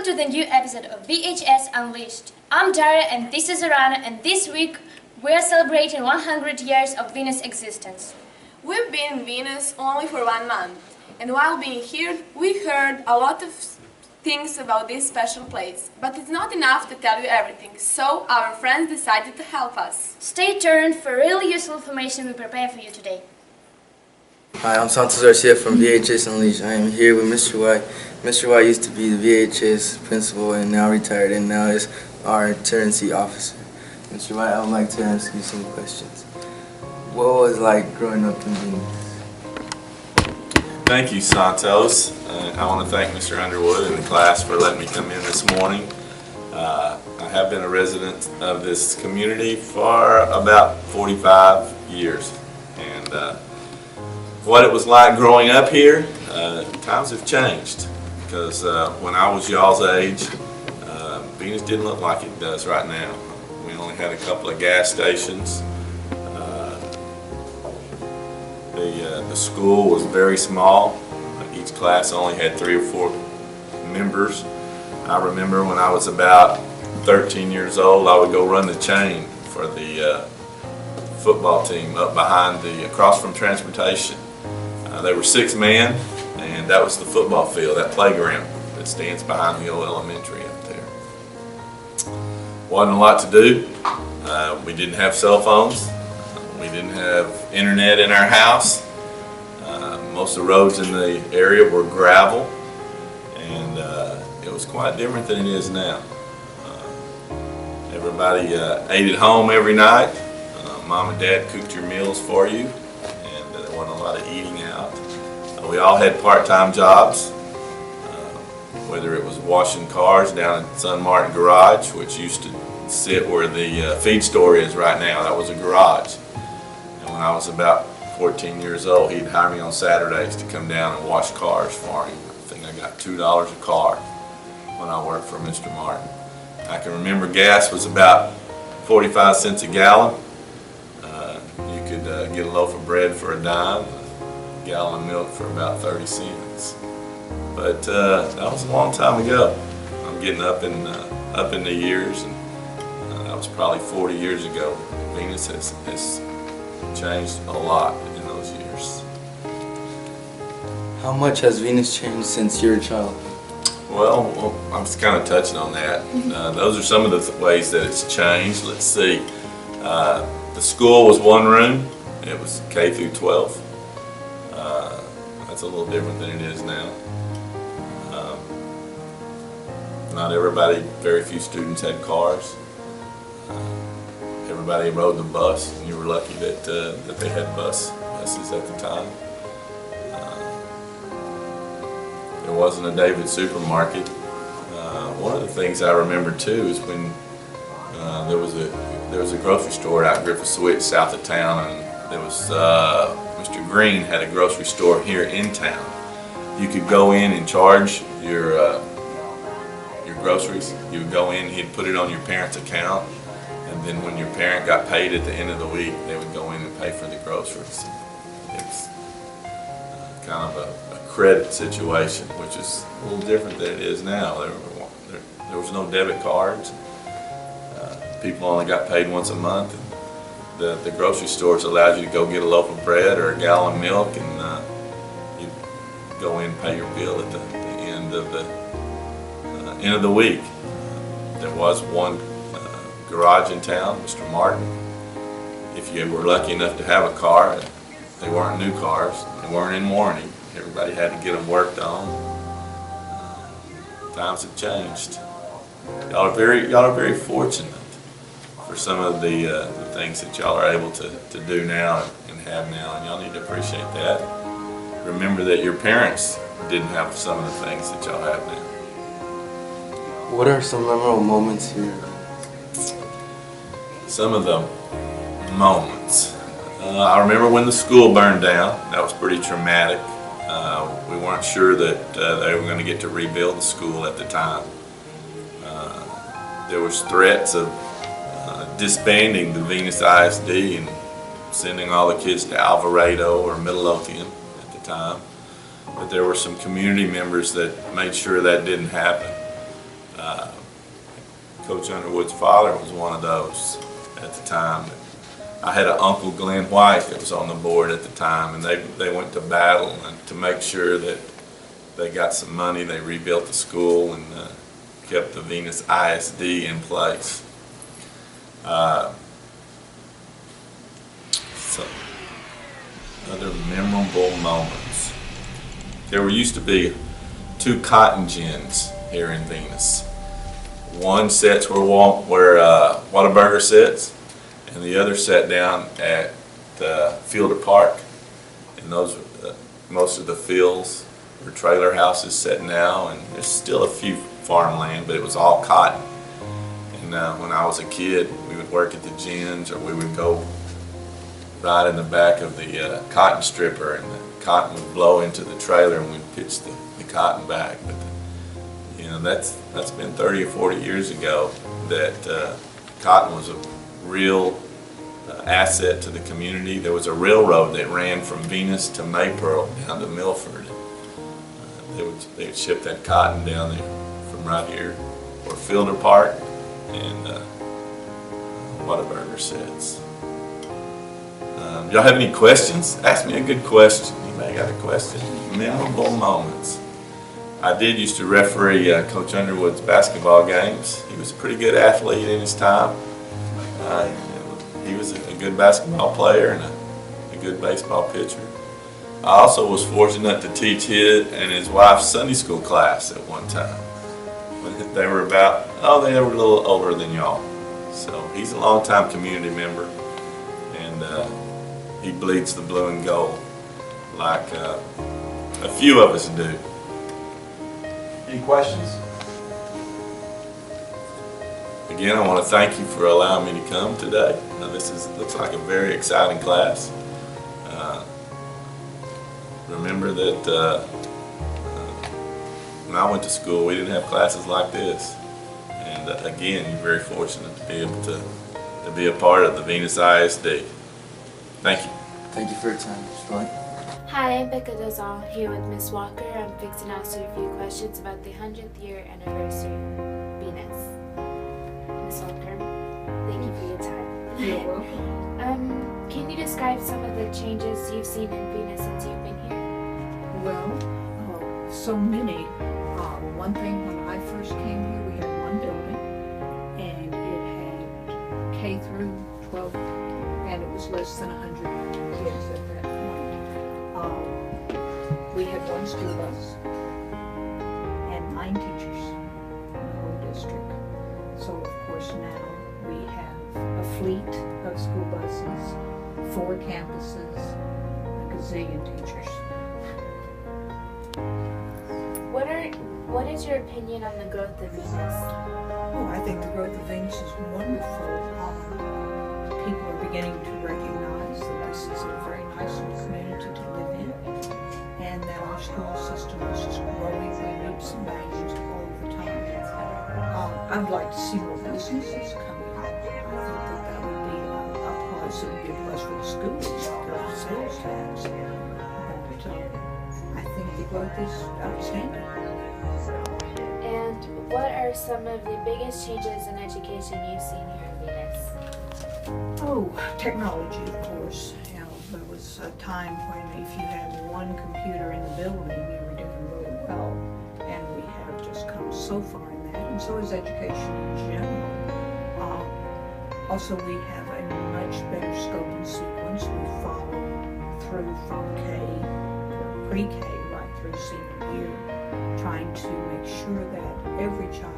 to the new episode of VHS Unleashed. I'm Dariya and this is Zorana, and this week we're celebrating 100 years of Venus' existence. We've been in Venus only for 1 month, and while being here we heard a lot of things about this special place. But it's not enough to tell you everything, so our friends decided to help us. Stay tuned for really useful information we prepared for you today. Hi, I'm Santos Garcia from VHS Unleashed. I am here with Mr. White. Mr. White used to be the VHS principal and now retired, and now is our truancy officer. Mr. White, I would like to ask you some questions. What was it like growing up in Venus? Thank you, Santos. I want to thank Mr. Underwood and the class for letting me come in this morning. I have been a resident of this community for about 45 years. And what it was like growing up here, times have changed. Because when I was y'all's age, Venus didn't look like it does right now. We only had a couple of gas stations. The school was very small. Each class only had 3 or 4 members. I remember when I was about 13 years old, I would go run the chain for the football team up behind across from transportation. They were 6 men, and that was the football field, that playground that stands behind the old elementary up there. Wasn't a lot to do. We didn't have cell phones. We didn't have internet in our house. Most of the roads in the area were gravel, and it was quite different than it is now. Everybody ate at home every night. Mom and Dad cooked your meals for you, and there wasn't a lot of eating out. We all had part-time jobs, whether it was washing cars down at Sun Martin Garage, which used to sit where the feed store is right now. That was a garage. And when I was about 14 years old, he'd hire me on Saturdays to come down and wash cars for him. I think I got $2 a car when I worked for Mr. Martin. I can remember gas was about 45 cents a gallon. You could get a loaf of bread for a dime, a gallon of milk for about 30 cents. But that was a long time ago. I'm getting up in the years, and that was probably 40 years ago. Venus has changed a lot in those years. How much has Venus changed since you were a child? Well, I'm just kind of touching on that. Those are some of the ways that it's changed. Let's see. The school was 1 room. It was K through 12. That's a little different than it is now. Not everybody, very few students had cars. Everybody rode the bus, and you were lucky that they had buses at the time. There wasn't a David supermarket. One of the things I remember too is when there was a grocery store out in Griffith Switch, south of town, and there was Mr. Green had a grocery store here in town. You could go in and charge your groceries. You would go in, he'd put it on your parents' account, and then when your parent got paid at the end of the week, they would go in and pay for the groceries. It's kind of a credit situation, which is a little different than it is now. There was no debit cards. People only got paid once a month. And the grocery stores allowed you to go get a loaf of bread or a gallon of milk, and you go in and pay your bill at the end of the week. There was one garage in town, Mr. Martin. If you were lucky enough to have a car, they weren't new cars, they weren't in warranty. Everybody had to get them worked on. Times have changed. Y'all are very fortunate for some of the things that y'all are able to do now and have now, and y'all need to appreciate that. Remember that your parents didn't have some of the things that y'all have now. What are some memorable moments here? Some of the moments. I remember when the school burned down. That was pretty traumatic. We weren't sure that they were going to get to rebuild the school at the time. There was threats of disbanding the Venus ISD and sending all the kids to Alvarado or Midlothian at the time. But there were some community members that made sure that didn't happen. Coach Underwood's father was one of those at the time. I had an uncle, Glenn White, that was on the board at the time, and they went to battle and to make sure that they got some money. They rebuilt the school and kept the Venus ISD in place. So, other memorable moments. There used to be 2 cotton gins here in Venus. One sits where Whataburger sits, and the other sat down at Fielder Park. And those, most of the fields were trailer houses set now, and there's still a few farmland, but it was all cotton. And when I was a kid, we would work at the gins, or we would go ride in the back of the cotton stripper, and the cotton would blow into the trailer, and we'd pitch the cotton back. But you know, that's been 30 or 40 years ago. That cotton was a real asset to the community. There was a railroad that ran from Venus to Maypearl down to Milford. They would ship that cotton down there from right here where Fielder Park and Whataburger sits. Y'all have any questions? Ask me a good question. You may got a question. Memorable moments. I did used to referee Coach Underwood's basketball games. He was a pretty good athlete in his time. He was a good basketball player and a good baseball pitcher. I also was fortunate to teach his and his wife's Sunday school class at one time. They were they were a little older than y'all. So he's a longtime community member, and he bleeds the blue and gold like a few of us do. Any questions? Again, I want to thank you for allowing me to come today. This looks like a very exciting class. Remember that when I went to school, we didn't have classes like this. And again, you're very fortunate to be able to be a part of the Venus ISD. Thank you. Thank you for your time. It's fun. Hi, I'm Becca Dozal here with Miss Walker. I'm fixing to ask you a few questions about the 100th year anniversary of Venus. Miss Walker, thank you for your time. You're welcome. Can you describe some of the changes you've seen in Venus since you've been here? Well, so many. One thing, when I first came here, we had one building, and it had K through 12, and it was less than 100 kids at that point. We had one school bus and 9 teachers in the whole district. So of course now we have a fleet of school buses, 4 campuses, a gazillion teachers. What is your opinion on the growth of Venus? Oh, I think the growth of Venus is wonderful. People are beginning to recognize that this is a very nice little community to live in, and that our school system is just growing by leaps and bounds all the time. I'd like to see more businesses coming up. I think that would be a plus. It would be a plus for the schools because of sales tax. But I think the growth is outstanding. And what are some of the biggest changes in education you've seen here in Venus? Oh, technology, of course. You know, there was a time when if you had one computer in the building, you were doing really well. And we have just come so far in that, and so is education in general. Also, we have a much better scope and sequence. We follow through from pre-K, right through senior year, trying to make sure that every child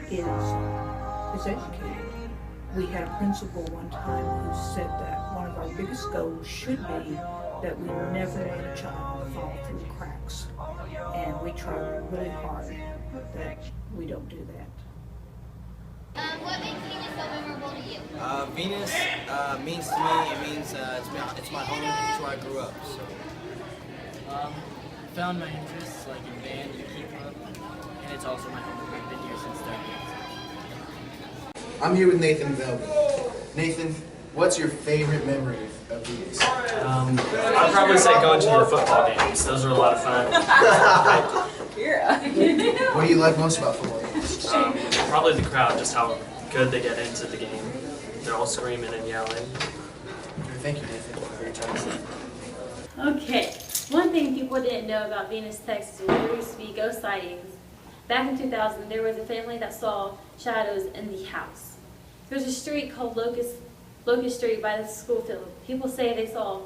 is educated. We had a principal one time who said that one of our biggest goals should be that we never let a child fall through the cracks. And we try really hard that we don't do that. What makes Venus so memorable to you? Venus means to me, it means it's my home, it's where I grew up. So. I found my interests like in band and keep up, and it's also my home. I've been here since 3rd grade. I'm here with Nathan Velvin. Nathan, what's your favorite memory of Venus? I'd probably say going to the football games. Those were a lot of fun. What do you like most about football games? Probably the crowd, just how good they get into the game. They're all screaming and yelling. Thank you, Nathan, for your time. Okay, one thing people didn't know about Venus, Texas was there used to be ghost sightings. Back in 2000, there was a family that saw shadows in the house. There's a street called Locust Street by the school field. People say they saw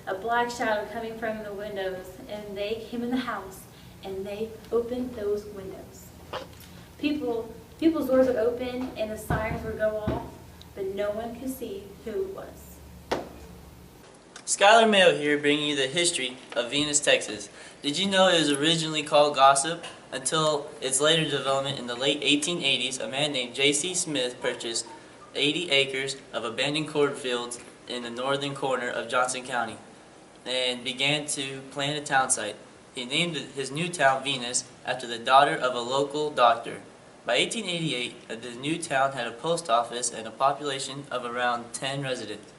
a black shadow coming from the windows, and they came in the house and they opened those windows. People's doors would open and the sirens would go off, but no one could see who it was. Skyler Mayo here, bringing you the history of Venus, Texas. Did you know it was originally called Gossip? Until its later development in the late 1880s, a man named J.C. Smith purchased 80 acres of abandoned cornfields in the northern corner of Johnson County and began to plan a town site. He named his new town Venus after the daughter of a local doctor. By 1888, the new town had a post office and a population of around 10 residents.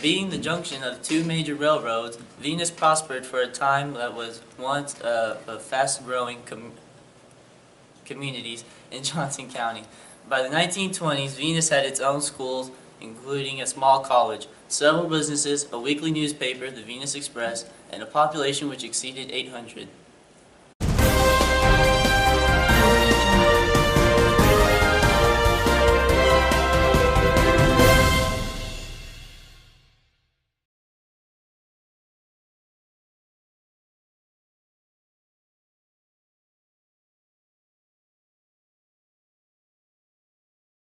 Being the junction of two major railroads, Venus prospered for a time that was once a fast-growing communities in Johnson County. By the 1920s, Venus had its own schools, including a small college, several businesses, a weekly newspaper, the Venus Express, and a population which exceeded 800.